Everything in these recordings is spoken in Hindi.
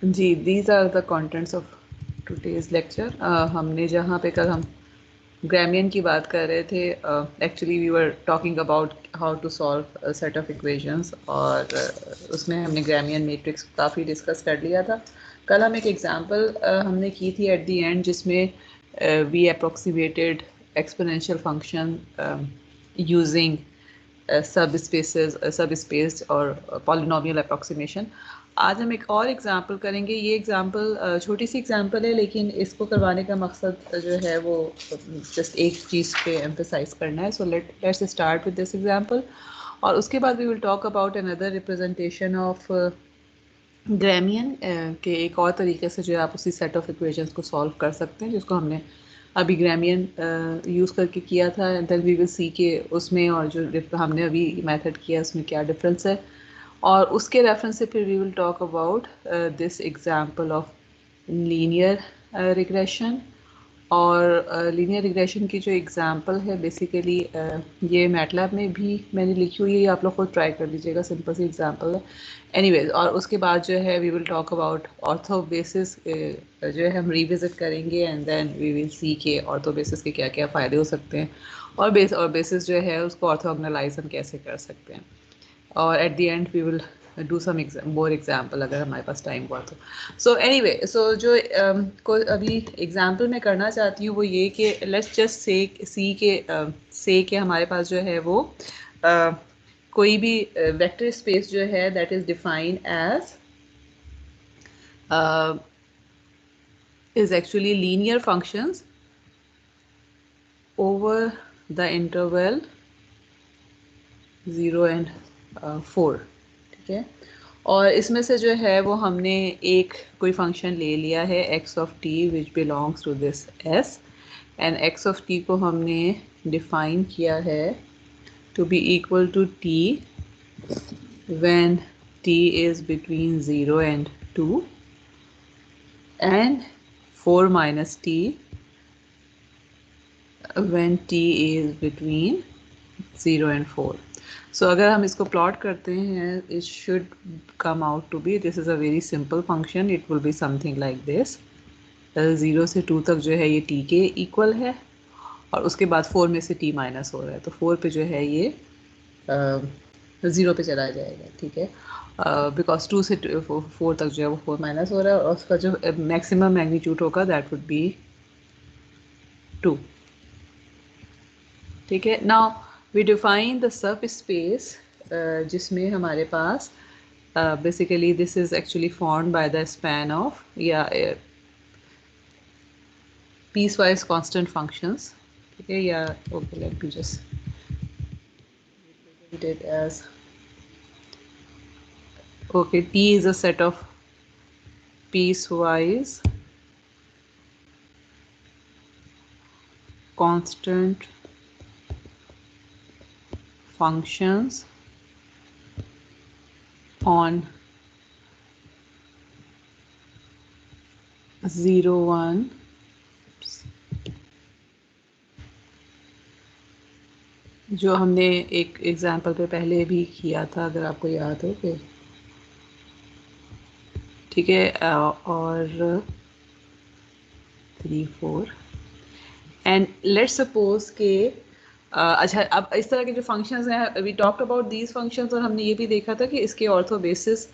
Ji, these are the contents of today's lecture. हमने जहाँ पे कल हम ग्रामियन की बात कर रहे थे, actually we were talking about how to solve set of equations, और उसमें हमने ग्रामियन मैट्रिक्स काफ़ी डिस्कस कर लिया था. कल हम एक एग्जांपल हमने की थी एट द एंड, जिसमें we approximated exponential function using sub space और पॉलिनोमियल अप्रोक्सीमेशन. आज हम एक और एग्जांपल करेंगे. ये एग्जांपल छोटी सी एग्जांपल है, लेकिन इसको करवाने का मकसद जो है वो जस्ट एक चीज़ पे एम्फेसाइज करना है. So let's start with this example, और उसके बाद we will talk about another representation of Gramian के एक और तरीके से जो है आप उसी सेट ऑफ इक्वेशंस को सॉल्व कर सकते हैं, जिसको हमने अभी ग्रामियन यूज़ करके किया था. देन वी विल सी के उसमें और जो हमने अभी मेथड किया उसमें क्या डिफरेंस है, और उसके रेफरेंस से फिर we will talk about this example of linear regression. और लीनियर रिग्रेशन की जो एग्जांपल है बेसिकली ये मैटलैब में भी मैंने लिखी हुई है, आप लोग खुद ट्राई कर लीजिएगा, सिंपल सी एग्जांपल है. एनीवेज, और उसके बाद जो है we will talk about ortho basis, जो है हम रिविजिट करेंगे, and then we will see के ऑर्थो बेसिस के क्या क्या फ़ायदे हो सकते हैं, और बेसिस जो है उसको ऑर्थोगोनलाइज हम कैसे कर सकते हैं. और at the end we will do some more example अगर हमारे पास टाइम हुआ तो. सो एनीवे, सो जो को अभी एग्जाम्पल मैं करना चाहती हूँ वो ये कि लेट्स जस्ट से के हमारे पास जो है वो कोई भी वेक्टर स्पेस जो है that is defined as is actually linear functions over the interval 0 and 4. ठीक है, और इसमें से जो है वो हमने एक कोई फंक्शन ले लिया है x of t which belongs to this s, and x of t को हमने डिफाइन किया है to be equal to t when t is between 0 and 2 and 4 minus t when t is between 0 and 4. So अगर हम इसको प्लॉट करते हैं, it should come out to be, this is a very simple function, it will be something like this. 0 से 2 तक जो है ये t के इक्वल है, और उसके बाद 4 में से t माइनस हो रहा है, तो 4 पे जो है ये 0 पे चला जाएगा. ठीक है, बिकॉज 2 से 4 तक जो है वो 4 माइनस हो रहा है, और उसका जो मैक्सिमम मैग्नीट्यूड होगा दैट वुड बी 2. ठीक है, नाउ वी डिफाइन द सब स्पेस जिसमें हमारे पास basically this is actually formed by the span of या पीस वाइज कांस्टेंट फंक्शंस. ठीक है, या okay let me just it as okay, T is a set of piecewise constant functions on 0 1 जो हमने एक एग्जांपल पे पहले भी किया था अगर आपको याद हो कि. ठीक है, और 3 4 एंड लेट्स सपोज के अच्छा, अब इस तरह के जो फंक्शंस हैं, we talked about these functions, और हमने ये भी देखा था कि इसके ऑर्थो बेसिस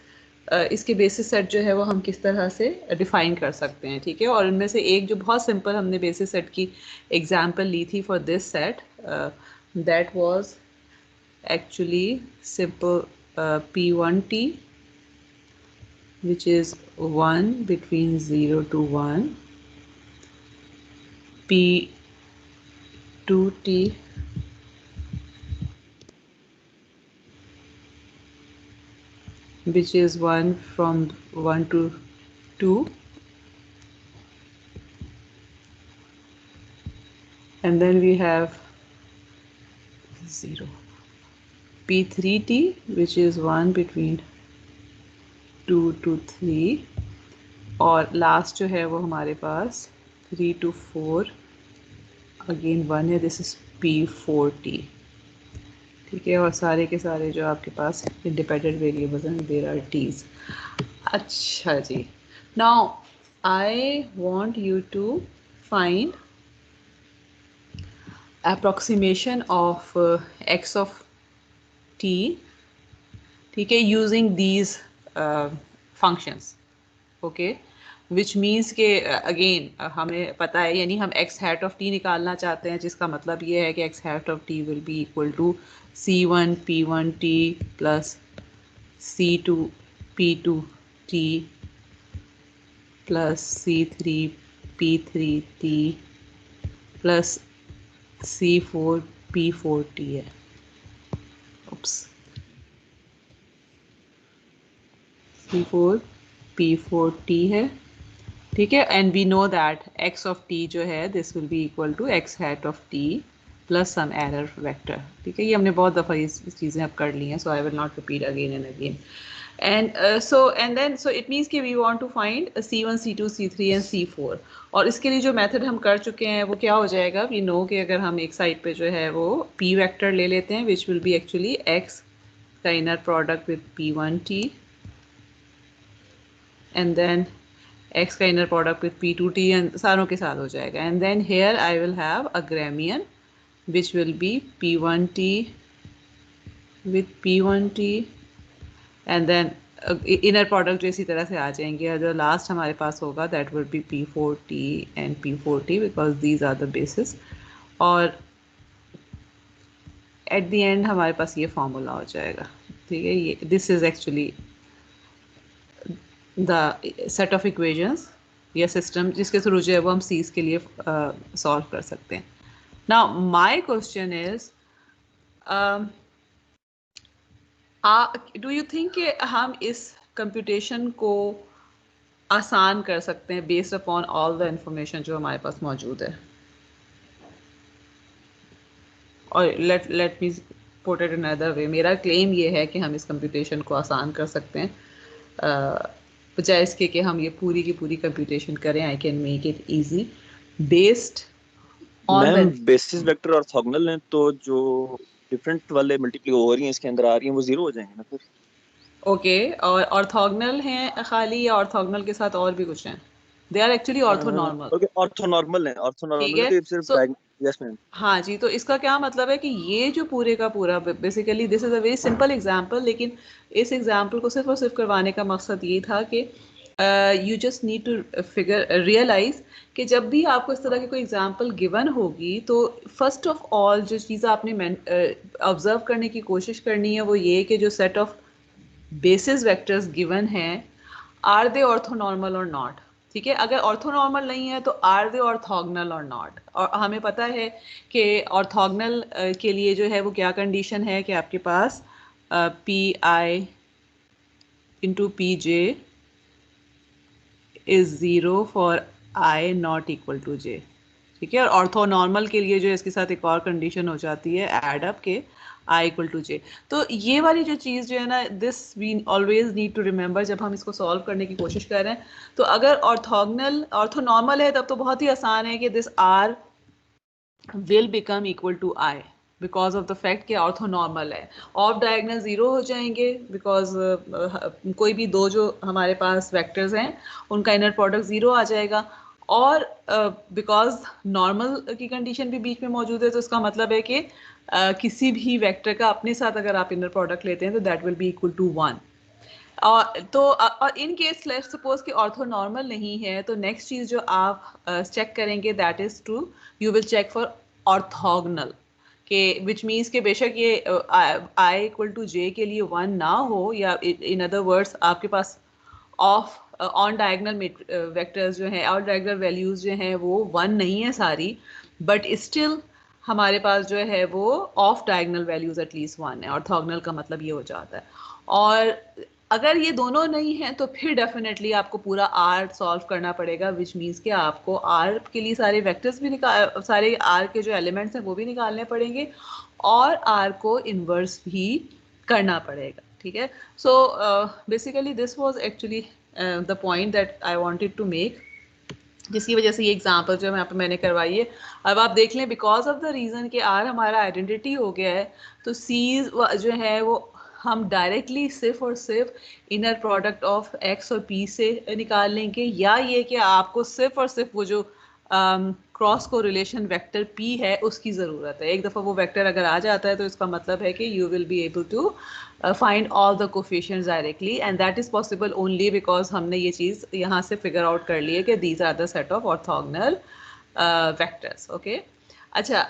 इसके बेसिस सेट जो है वो हम किस तरह से डिफाइन कर सकते हैं. ठीक है, और इनमें से एक जो बहुत सिंपल हमने बेसिस सेट की एग्जांपल ली थी for this set, that was actually simple p1t which is 1 between 0 to 1, p2t which is 1 from 1 to 2, and then we have 0, p3t which is 1 between 2 to 3, और लास्ट जो है वो हमारे पास 3 to 4 अगेन 1 है, दिस इज p4t. ठीक है, और सारे के सारे जो आपके पास इंडिपेंडेंट वेरिएबल्स हैं देयर आर टीज. अच्छा जी, Now I want you to find approximation of x of t, ठीक है, using these functions, okay, which means के again हमें पता है, यानी हम x hat of t निकालना चाहते हैं, जिसका मतलब ये है कि x hat of t will be equal to c1 p1t plus c2 p2t plus c3 p3t plus c4 p4t है. Oops. c4 p4t है, ठीक है, and we know that x of t जो है this will be equal to x hat of t plus some error vector, ठीक है. ये हमने बहुत दफ़ा ये चीज़ें अब कर ली हैं, so I will not repeat again and again. And so it means कि we want to find C1, C2, C3 and C4. और इसके लिए जो मेथड हम कर चुके हैं वो क्या हो जाएगा, we know कि अगर हम एक साइड पे जो है वो P वेक्टर ले लेते हैं which will be actually X का inner product with P1T and then X का inner product with P2T and सारों के साथ हो जाएगा. And then here I will have a Gramian which will be P1T with P1T and then inner product जो इसी तरह से आ जाएंगे, और जो लास्ट हमारे पास होगा that will be P4T and P4T because these are the basis. और एट द एंड हमारे पास ये फॉर्मूला हो जाएगा, ठीक है. ये this is actually the set of equations या सिस्टम जिसके थ्रू जो है वो हम सीज के लिए सॉल्व कर सकते हैं. Now my question is do you think कि हम इस कंप्यूटेशन को आसान कर सकते हैं based upon all the information जो हमारे पास मौजूद है? और let me put it in other way, मेरा क्लेम ये है कि हम इस कंप्यूटेशन को आसान कर सकते हैं बजाय इसके कि हम ये पूरी की पूरी कंप्यूटेशन करें. I can make it easy based on ma'am basis vector orthogonal हैं, तो जो डिफरेंट वाले मल्टीप्लाई हो रही हैं इसके अंदर आ रही हैं वो जीरो हो जाएंगे ना फिर. ओके, और ऑर्थोगोनल हैं खाली या ऑर्थोगोनल के साथ और भी कुछ हैं? They are actually orthonormal. Okay, orthonormal है, ठीक ऑर्थोनॉर्मल है, है तो सिर्फ यस मैम. हाँ जी, तो इसका क्या मतलब है कि ये जो पूरे का पूरा basically this is a very simple example, लेकिन इस एग्जांपल को सिर्फ और सिर्फ करवाने का मकसद ये था कि you just need to figure realize कि जब भी आपको इस तरह की कोई एग्जांपल गिवन होगी तो फर्स्ट ऑफ ऑल जो चीज़ आपने ऑब्जर्व करने की कोशिश करनी है वो ये कि जो set of basis vectors given हैं आर दे ऑर्थोनॉर्मल और नॉट. ठीक है, अगर ऑर्थोनॉर्मल नहीं है तो आर दे ऑर्थोगोनल और नॉट. और हमें पता है कि ऑर्थोगोनल के लिए जो है वो क्या कंडीशन है कि आपके पास p i into p j is zero for i not equal to j. ठीक है, और ऑर्थोनॉर्मल के लिए जो इसके साथ एक और कंडीशन हो जाती है एड अप के आई इक्वल टू जे. तो ये वाली जो चीज़ जो है ना, this we always need to remember जब हम इसको सॉल्व करने की कोशिश कर रहे हैं. तो अगर ऑर्थोनॉर्मल है तब तो बहुत ही आसान है कि this R will become equal to I because of the fact कि ऑर्थोनॉर्मल है. ऑफ डायगोनल ज़ीरो हो जाएंगे बिकॉज कोई भी दो जो हमारे पास वेक्टर्स हैं उनका इनर प्रोडक्ट ज़ीरो आ जाएगा. और बिकॉज नॉर्मल की कंडीशन भी बीच में मौजूद है, तो इसका मतलब है कि किसी भी वेक्टर का अपने साथ अगर आप इनर प्रोडक्ट लेते हैं तो that will be equal to 1. और इन केस लेट्स सपोज कि ऑर्थोनॉर्मल नहीं है तो नेक्स्ट चीज़ जो आप चेक करेंगे that is to you will check for orthogonal के विच मीन्स के बेशक ये आई इक्वल टू जे के लिए 1 ना हो, या इन अदर वर्ड्स आपके पास ऑफ ऑन डायगोनल वेक्टर्स जो हैं, ऑन डायगोनल वैल्यूज़ जो हैं वो 1 नहीं है सारी, बट स्टिल हमारे पास जो है वो ऑफ डायगोनल वैल्यूज़ एटलीस्ट 1 है. ऑर्थोगोनल का मतलब ये हो जाता है. और अगर ये दोनों नहीं हैं तो फिर डेफिनेटली आपको पूरा आर सॉल्व करना पड़ेगा, विच मीन्स कि आपको आर के लिए सारे वेक्टर्स भी सारे आर के जो एलिमेंट्स हैं वो भी निकालने पड़ेंगे और आर को इन्वर्स भी करना पड़ेगा. ठीक है, so basically this was actually the point that I wanted to make, जिसकी वजह से ये एग्जांपल जो यहाँ पे मैंने करवाई है. अब आप देख लें बिकॉज ऑफ द रीज़न कि आर हमारा आइडेंटिटी हो गया है तो सीज जो है वो हम डायरेक्टली सिर्फ और सिर्फ इनर प्रोडक्ट ऑफ एक्स और पी से निकाल लेंगे, या ये कि आपको सिर्फ और सिर्फ वो जो क्रॉस को रिलेशन वेक्टर पी है उसकी ज़रूरत है। एक दफ़ा वो वेक्टर अगर आ जाता है तो इसका मतलब है कि you will be able to find all the coefficients directly, and that is possible only because हमने ये चीज़ यहाँ से फिगर आउट कर ली है कि these are the set of orthogonal vectors. Okay, अच्छा,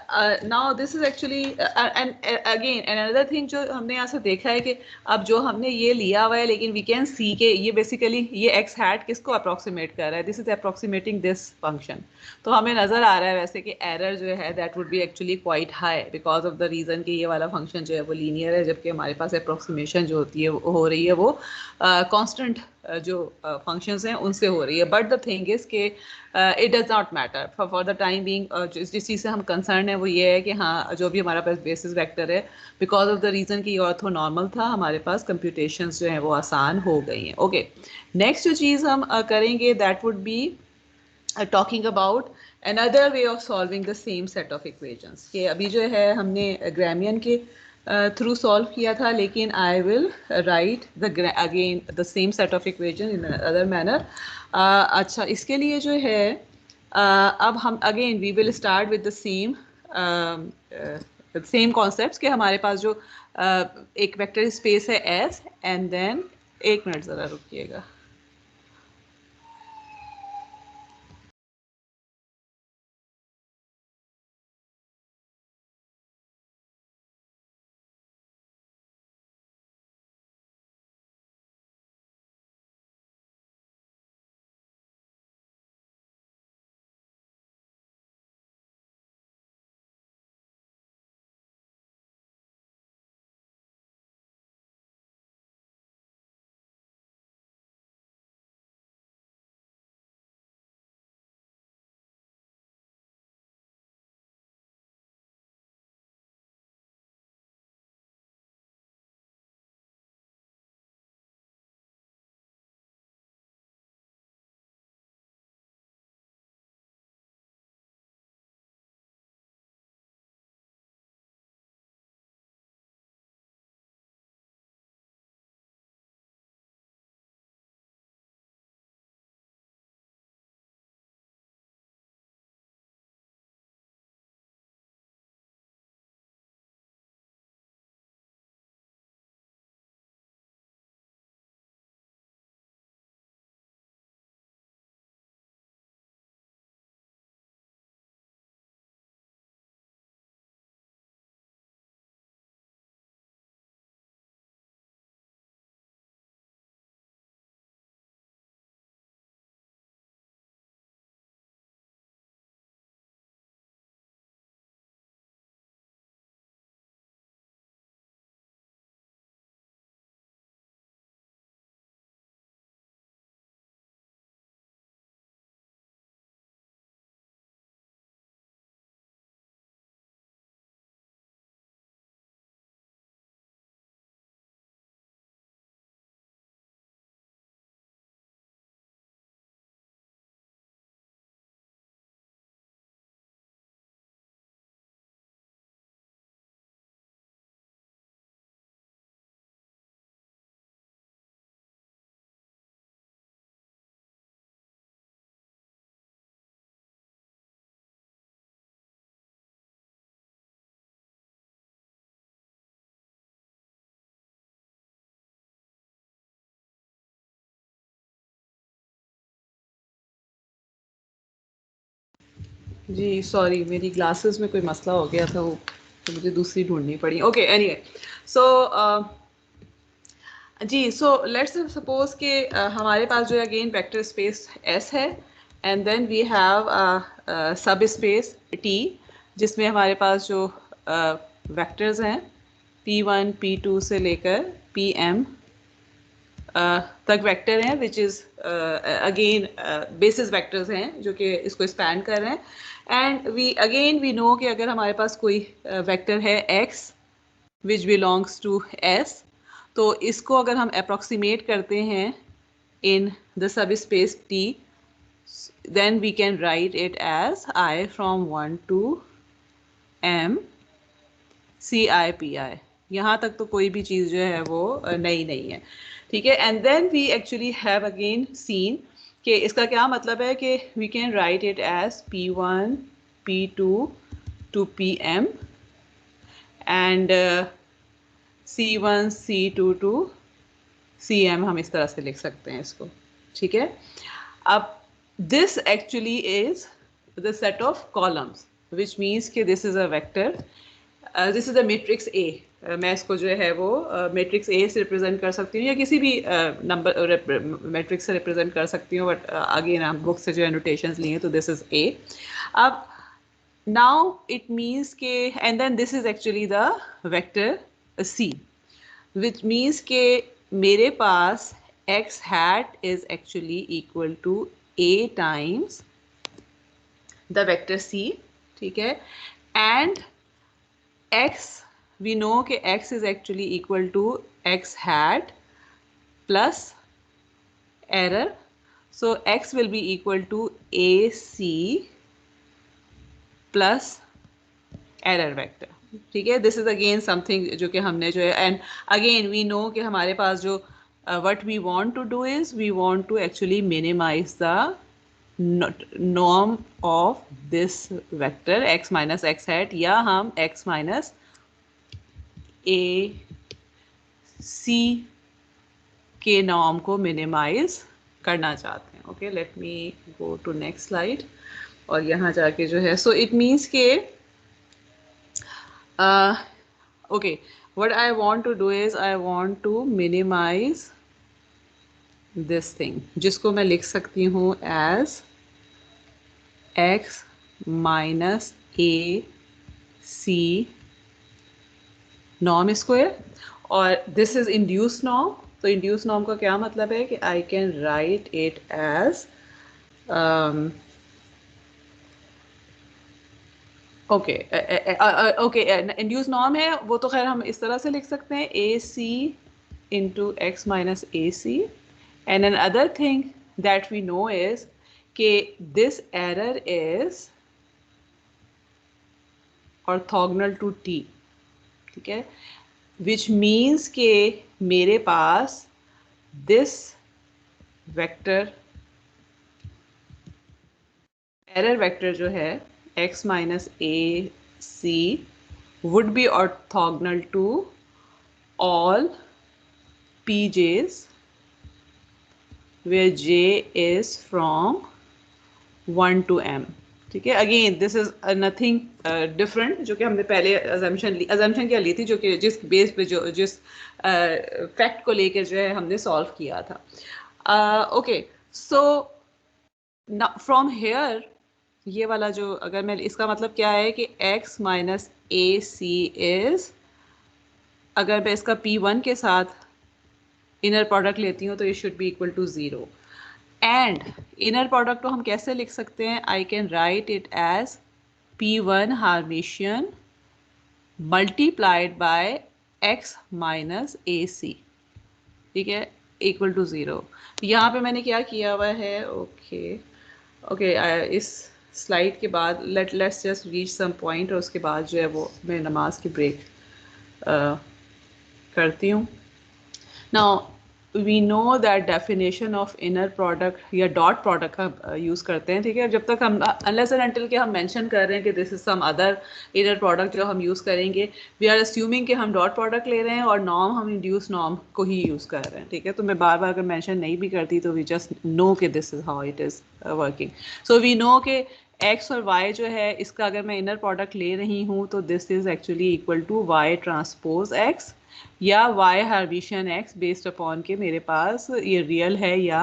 now this is actually and again another thing जो हमने यहाँ से देखा है कि अब जो हमने ये लिया हुआ है, लेकिन वी कैन सी के ये बेसिकली ये एक्स हैट किसको अप्रोक्सीमेट कर रहा है, this is approximating this function. तो हमें नज़र आ रहा है वैसे कि एरर जो है that would B actually quite high because of the reason कि ये वाला फंक्शन जो है वो लीनियर है, जबकि हमारे पास अप्रोक्सीमेशन जो होती है हो रही है वो कॉन्स्टेंट जो फंक्शंस हैं उनसे हो रही है। बट द थिंग इज़ के it does not matter for the time being. जिस चीज़ से हम कंसर्न है वो ये है कि हाँ जो भी हमारा पास बेसिस वेक्टर है, बिकॉज ऑफ द रीज़न कि ऑर्थो नॉर्मल था, हमारे पास कंप्यूटेशंस जो हैं वो आसान हो गई हैं। ओके, नेक्स्ट जो चीज़ हम करेंगे that would B talking about another way of solving the same set of equations। कि अभी जो है हमने ग्रामियन के थ्रू सॉल्व किया था, लेकिन I will write the again the same set of equation in other manner. अच्छा, इसके लिए जो है अब हम again we will start with the same concepts कि हमारे पास जो एक वेक्टर स्पेस है एस, एंड देन एक मिनट ज़रा रुकिएगा। जी सॉरी, मेरी ग्लासेस में कोई मसला हो गया था, वो तो मुझे दूसरी ढूंढनी पड़ी। ओके, एनीवे, सो जी, सो लेट्स सपोज कि हमारे पास जो है अगेन वेक्टर स्पेस एस है, and then we have sub space T, जिसमें हमारे पास जो वेक्टर्स हैं p1 p2 से लेकर pm तक वेक्टर हैं, which is again basis vectors हैं जो कि इसको स्पैन कर रहे हैं। एंड वी नो कि अगर हमारे पास कोई वेक्टर है x which belongs to s, तो इसको अगर हम अप्रोक्सीमेट करते हैं इन द सब space t, then we can write it as I from 1 to m ci pi। यहाँ तक तो कोई भी चीज़ जो है वो नई नहीं है, ठीक है। And then we actually have again seen कि इसका क्या मतलब है कि we can write it as P1 P2 to PM and C1 C2 to CM, हम इस तरह से लिख सकते हैं इसको, ठीक है। अब this actually is the set of columns which means कि this is a vector, this is a matrix A. मैं इसको जो है वो मैट्रिक्स ए से रिप्रेजेंट कर सकती हूँ या किसी भी नंबर मैट्रिक्स से रिप्रेजेंट कर सकती हूँ, बट अगेन हम बुक से जो एनोटेशंस लिए तो दिस इज ए। अब नाउ इट मीन्स के and then this is actually the vector C, which means के मेरे पास x hat is actually equal to a times the vector c, ठीक है। and x, we know कि x is actually equal to x hat plus error, so x will be equal to ac plus error vector, ठीक है। दिस इज अगेन समथिंग जो कि हमने जो है, एंड अगेन वी नो कि हमारे पास जो what we want to do is we want to actually minimize the norm of this vector x minus x hat, या हम x minus a c के नॉर्म को मिनिमाइज करना चाहते हैं। Okay, let me go to next slide. और यहाँ जाके जो है, सो इट मीन्स के okay, what I want to do is I want to minimize this thing, जिसको मैं लिख सकती हूँ as x minus a c norm square, और this is induced norm। तो induced norm का क्या मतलब है कि I can write it as okay okay, induce norm है वो, तो खैर हम इस तरह से लिख सकते हैं A C into x minus A C, and an other thing that we know is कि this error is orthogonal to T, ठीक है, विच मीन्स के मेरे पास दिस वेक्टर एरर वेक्टर जो है x minus a c would be orthogonal to all pj's where j is from 1 to m, ठीक है। Again this is nothing different, जो कि हमने पहले अजम्पशन क्या ली थी, जो कि जिस बेस पे जिस फैक्ट को लेकर जो है हमने सॉल्व किया था। ओके, सो फ्रॉम हेयर ये वाला जो, अगर मैं इसका मतलब क्या है कि x minus A C is, अगर मैं इसका P1 के साथ इनर प्रोडक्ट लेती हूँ तो ये should be equal to 0। And inner product को हम कैसे लिख सकते हैं, I can write it as P1 Hermitian multiplied by x minus A C, ठीक है, इक्वल टू 0। यहाँ पे मैंने क्या किया हुआ है, ओके ओके, इस स्लाइड के बाद let's just reach some point, और उसके बाद जो है वो मैं नमाज की ब्रेक करती हूँ। Now we know that definition of inner product या डॉट प्रोडक्ट का यूज़ करते हैं, ठीक है। जब तक हम अनलेस एंड अनटिल के हम मेंशन कर रहे हैं कि this is some other inner product जो हम यूज़ करेंगे, वी आर अस्यूमिंग कि हम डॉट प्रोडक्ट ले रहे हैं और नॉर्म हम इंड्यूस नॉर्म को ही यूज़ कर रहे हैं, ठीक है। तो मैं बार बार अगर मेंशन नहीं भी करती तो वी जस्ट नो कि this is how it is working. So we know कि x और y जो है इसका अगर मैं इनर प्रोडक्ट ले रही हूँ तो this is actually equal to y transpose x या y hermitian x based upon के मेरे पास ये रियल है या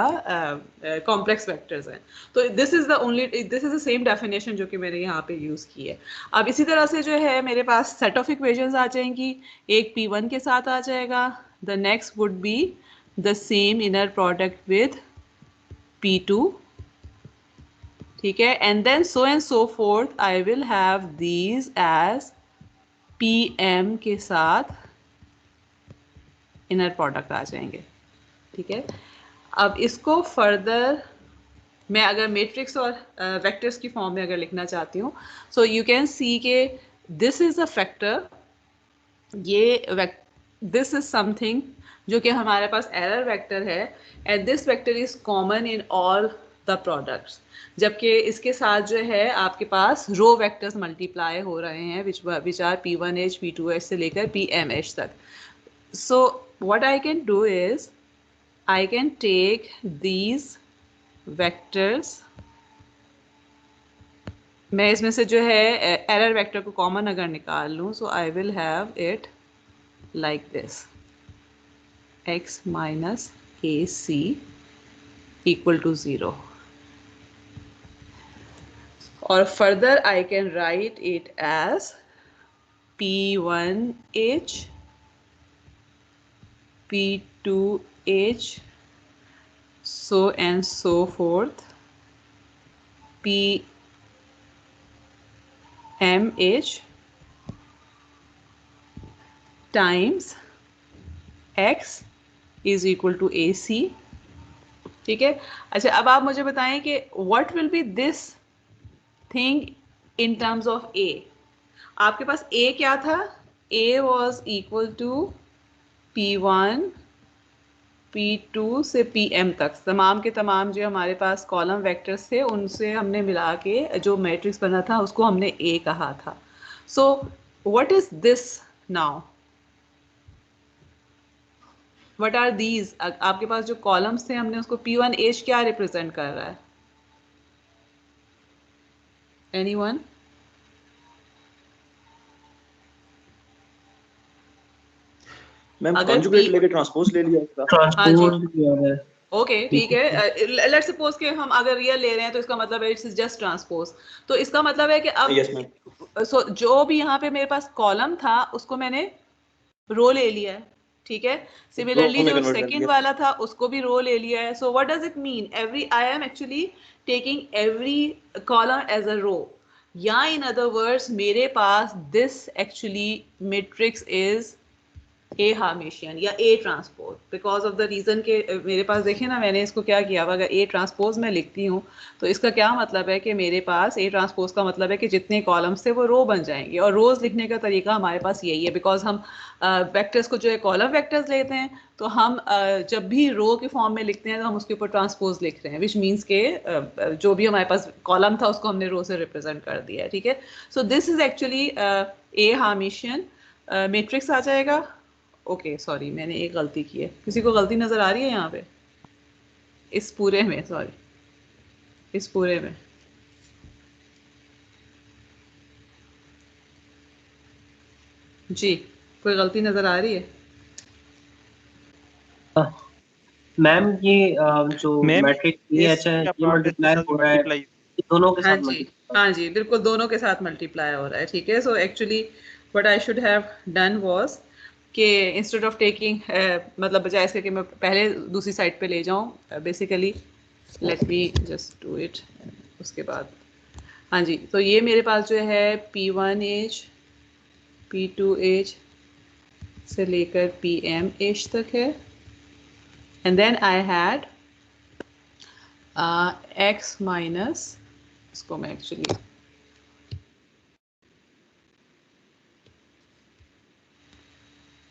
कॉम्प्लेक्स वेक्टर्स हैं। तो this is the only, this is the same definition जो कि मैंने यहाँ पे यूज़ की है। अब इसी तरह से जो है मेरे पास सेट ऑफ इक्वेशंस आ जाएंगी, एक P1 के साथ आ जाएगा, the next would be the same inner product with P2, ठीक है, and then so and so forth I will have these as PM के साथ इनर प्रोडक्ट आ जाएंगे, ठीक है। अब इसको फर्दर मैं अगर मैट्रिक्स और वेक्टर्स की फॉर्म में अगर लिखना चाहती हूँ, सो यू कैन सी के दिस इज अ फैक्टर, ये दिस इज समथिंग जो कि हमारे पास एरर वेक्टर है, and this vector is common in all the products, जबकि इसके साथ जो है आपके पास रो वेक्टर्स मल्टीप्लाई हो रहे हैं विच आर P1H P2H से लेकर PMH तक. So what I can do is I can take these vectors, मैं इसमें से जो है एरर वेक्टर को कॉमन अगर निकाल लूँ, so I will have it like this, x minus AC equal to 0. Or further I can write it as P1H P2H so and so forth PMH times x is equal to AC. ठीक है. अच्छा, अब आप मुझे बताएं कि what will be this thing in terms of A. आपके पास A क्या था? A was equal to P1 P2 से PM तक तमाम के तमाम जो हमारे पास कॉलम वेक्टर्स थे उनसे हमने मिला के जो मैट्रिक्स बना था उसको हमने A कहा था. So what is this now? What are these? आपके पास जो कॉलम्स थे हमने उसको P1H क्या रिप्रेजेंट कर रहा है? Anyone? मैम कॉन्जुगेट लेके ट्रांसपोज ले लिया इसका. ट्रांसपोज. ओके, ठीक है. लेट्स सपोज कि हम अगर रियल ले रहे हैं तो इसका मतलब है इट्स जस्ट ट्रांसपोज. तो इसका मतलब है कि अब यस मैम. सो जो भी यहाँ पे मेरे पास कॉलम था उसको मैंने रो ले लिया है. ठीक है. सिमिलरली जो सेकंड वाला था उसको भी रो ले लिया है. So what does it mean? Every I am actually taking every column as a row, या इन अदर वर्ड्स मेरे पास this actually matrix is A Hermitian या A transpose, because of the reason के मेरे पास देखें ना मैंने इसको क्या किया हुआ, अगर ए ट्रांसपोज में लिखती हूँ तो इसका क्या मतलब है कि मेरे पास ए ट्रांसपोज का मतलब है कि जितने कॉलम्स थे वो रो बन जाएंगे. और रोज़ लिखने का तरीका हमारे पास यही है, बिकॉज हम वेक्टर्स को जो है कॉलम वेक्टर्स लेते हैं तो हम जब भी रो के फॉर्म में लिखते हैं तो हम उसके ऊपर ट्रांसपोज लिख रहे हैं, विच मीन्स के जो भी हमारे पास कॉलम था उसको हमने रो से रिप्रेजेंट कर दिया है. ठीक है. So this is actually A Hermitian matrix आ जाएगा. ओके सॉरी, मैंने एक गलती की है. किसी को गलती नज़र आ रही है यहाँ पे इस पूरे में? सॉरी, इस पूरे में जी कोई गलती नज़र आ रही है? मैम ये जो मैट्रिक्स ये अच्छा है, ये मल्टीप्लाई हो रहा है दोनों के साथ. हाँ जी बिल्कुल, दोनों के साथ मल्टीप्लाई हो रहा है. ठीक है. So actually what I should have done was कि इंस्टेड ऑफ टेकिंग मतलब बजाय इसके कि मैं पहले दूसरी साइड पे ले जाऊँ, basically let me just do it. उसके बाद हाँ जी, तो ये मेरे पास जो है P1H P2H से लेकर PMH तक है, and then I had x minus, इसको मैं actually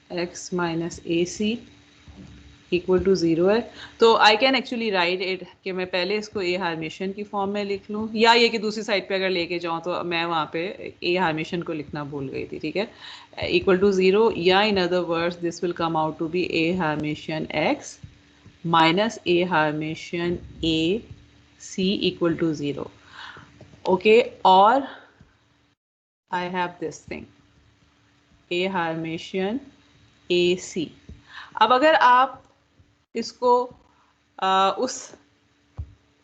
x minus AC equal to 0 है. तो I can actually write it कि मैं पहले इसको ए हार्मेशियन की फॉर्म में लिख लूँ, या ये कि दूसरी साइड पे अगर लेके जाऊँ तो मैं वहाँ पे ए हार्मेशियन को लिखना भूल गई थी. ठीक है. इक्वल टू 0, या in other words this will come out to be A Hermitian x minus A Hermitian AC equal to 0. Okay. और I have this thing A Hermitian AC. अब अगर आप इसको उस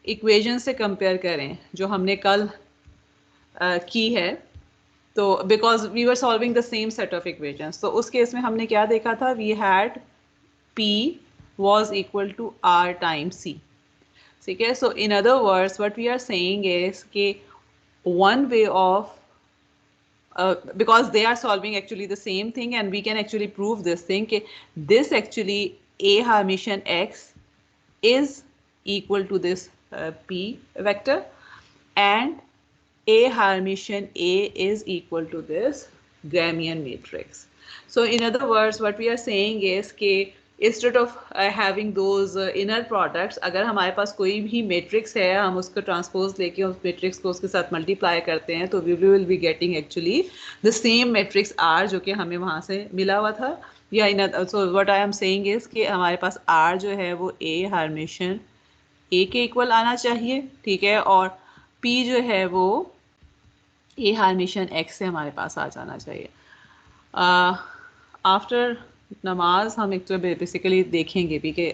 इक्वेशन से कंपेयर करें जो हमने कल की है, तो because we were solving the same set of equations, तो उस केस में हमने क्या देखा था? We had P was equal to R times C. ठीक है. So in other words what we are saying is कि one way of because they are solving actually the same thing, and we can actually prove this thing कि this actually A Hermitian X is equal to this P vector, and A Hermitian A is equal to this Gramian matrix. So in other words, what we are saying is कि instead of having those inner products, अगर हमारे पास कोई भी matrix है, हम उसको transpose लेके उस matrix को उसके साथ multiply करते हैं, तो we will be getting actually the same matrix R जो कि हमें वहाँ से मिला हुआ था. या so what I am saying is कि हमारे पास R जो है वो A हर्मिशन A के इक्वल आना चाहिए, ठीक है, और P जो है वो A हर्मिशन X से हमारे पास आ जाना चाहिए. आफ्टर नमाज हम एक तो बेसिकली देखेंगे भी कि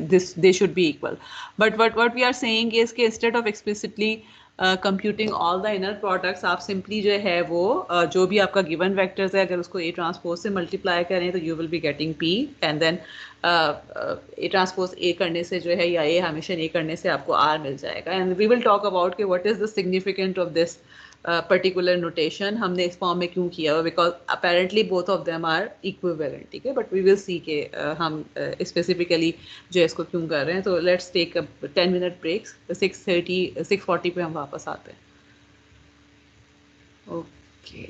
this they should be equal, but what we are saying is कि instead of explicitly computing all the inner products, आप सिंपली जो है वो जो भी आपका गिवन वेक्टर्स है, अगर उसको ए ट्रांसपोज से मल्टीप्लाई करें तो you will be getting P, and then A transpose A करने से जो है या ए हमेशा ए करने से आपको आर मिल जाएगा. And we will talk about कि what is the significant of this particular notation, हमने इस फॉर्म में क्यों किया हुआ, because apparently both of them are equivalent, ठीक है, बट वी विल सी के हम स्पेसिफिकली जो है इसको क्यों कर रहे हैं. तो लेट्स टेक 10 मिनट ब्रेक्स. 6:40 पे हम वापस आते हैं. ओके